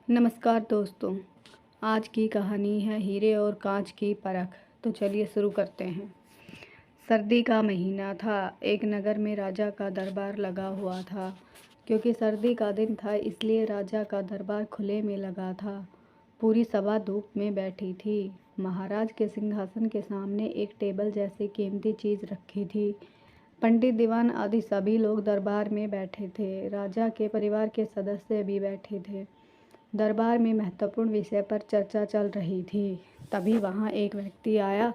नमस्कार दोस्तों। आज की कहानी है हीरे और कांच की परख। तो चलिए शुरू करते हैं। सर्दी का महीना था। एक नगर में राजा का दरबार लगा हुआ था। क्योंकि सर्दी का दिन था इसलिए राजा का दरबार खुले में लगा था। पूरी सभा धूप में बैठी थी। महाराज के सिंहासन के सामने एक टेबल जैसी कीमती चीज़ रखी थी। पंडित दीवान आदि सभी लोग दरबार में बैठे थे। राजा के परिवार के सदस्य भी बैठे थे। दरबार में महत्वपूर्ण विषय पर चर्चा चल रही थी। तभी वहां एक व्यक्ति आया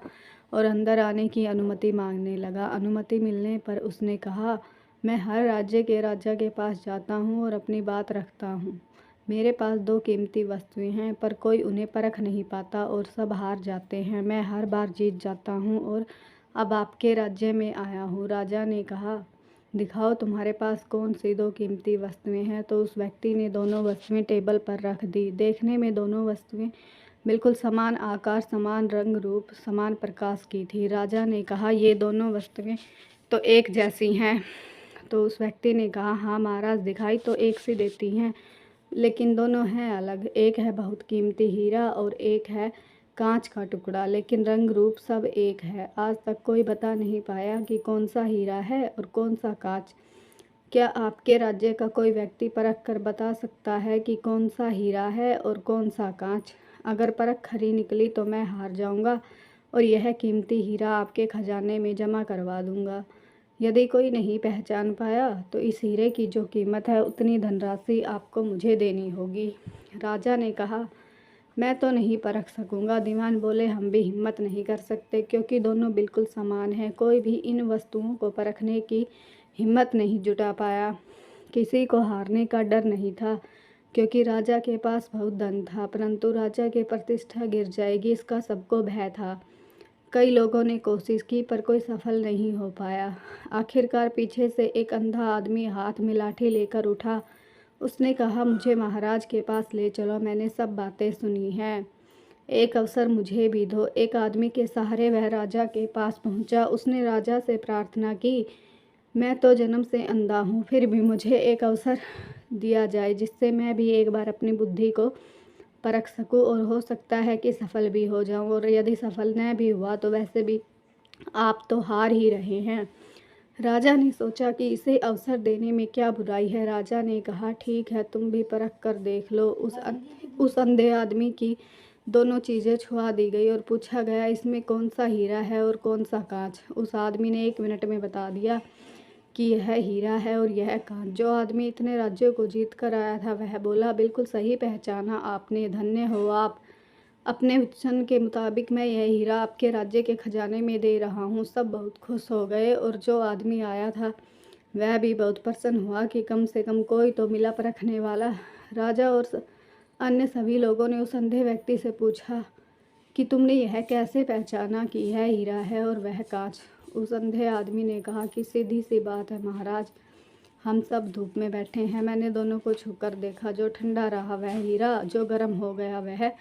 और अंदर आने की अनुमति मांगने लगा। अनुमति मिलने पर उसने कहा, मैं हर राज्य के राजा के पास जाता हूँ और अपनी बात रखता हूँ। मेरे पास 2 कीमती वस्तुएं हैं, पर कोई उन्हें परख नहीं पाता और सब हार जाते हैं। मैं हर बार जीत जाता हूँ और अब आपके राज्य में आया हूँ। राजा ने कहा, दिखाओ तुम्हारे पास कौन सी 2 कीमती वस्तुएं हैं। तो उस व्यक्ति ने दोनों वस्तुएं टेबल पर रख दी। देखने में दोनों वस्तुएं बिल्कुल समान आकार, समान रंग, रूप, समान प्रकाश की थी। राजा ने कहा, ये दोनों वस्तुएं तो एक जैसी हैं। तो उस व्यक्ति ने कहा, हाँ महाराज, दिखाई तो एक सी देती हैं, लेकिन दोनों हैं अलग। एक है बहुत कीमती हीरा और एक है कांच का टुकड़ा, लेकिन रंग रूप सब एक है। आज तक कोई बता नहीं पाया कि कौन सा हीरा है और कौन सा कांच। क्या आपके राज्य का कोई व्यक्ति परख कर बता सकता है कि कौन सा हीरा है और कौन सा कांच? अगर परख खरी निकली तो मैं हार जाऊंगा और यह कीमती हीरा आपके खजाने में जमा करवा दूंगा। यदि कोई नहीं पहचान पाया तो इस हीरे की जो कीमत है उतनी धनराशि आपको मुझे देनी होगी। राजा ने कहा, मैं तो नहीं परख सकूंगा। दीवान बोले, हम भी हिम्मत नहीं कर सकते, क्योंकि दोनों बिल्कुल समान हैं। कोई भी इन वस्तुओं को परखने की हिम्मत नहीं जुटा पाया। किसी को हारने का डर नहीं था, क्योंकि राजा के पास बहुत धन था, परंतु राजा की प्रतिष्ठा गिर जाएगी इसका सबको भय था। कई लोगों ने कोशिश की पर कोई सफल नहीं हो पाया। आखिरकार पीछे से एक अंधा आदमी हाथ में लाठी लेकर उठा। उसने कहा, मुझे महाराज के पास ले चलो, मैंने सब बातें सुनी हैं। एक अवसर मुझे भी दो। एक आदमी के सहारे वह राजा के पास पहुंचा। उसने राजा से प्रार्थना की, मैं तो जन्म से अंधा हूँ, फिर भी मुझे एक अवसर दिया जाए जिससे मैं भी एक बार अपनी बुद्धि को परख सकूं और हो सकता है कि सफल भी हो जाऊं, और यदि सफल न भी हुआ तो वैसे भी आप तो हार ही रहे हैं। राजा ने सोचा कि इसे अवसर देने में क्या बुराई है। राजा ने कहा, ठीक है, तुम भी परख कर देख लो। उस अंधे आदमी की दोनों चीज़ें छुआ दी गई और पूछा गया, इसमें कौन सा हीरा है और कौन सा कांच? उस आदमी ने 1 मिनट में बता दिया कि यह हीरा है और यह कांच। जो आदमी इतने राज्यों को जीत कर आया था वह बोला, बिल्कुल सही पहचाना आपने, धन्य हो आप। अपने वचन के मुताबिक मैं यह हीरा आपके राज्य के खजाने में दे रहा हूँ। सब बहुत खुश हो गए और जो आदमी आया था वह भी बहुत प्रसन्न हुआ कि कम से कम कोई तो मिला परखने वाला। राजा और अन्य सभी लोगों ने उस अंधे व्यक्ति से पूछा कि तुमने यह कैसे पहचाना कि यह हीरा है और वह कांच? उस अंधे आदमी ने कहा कि सीधी सी बात है महाराज, हम सब धूप में बैठे हैं, मैंने दोनों को छूकर देखा। जो ठंडा रहा वह हीरा, जो गर्म हो गया वह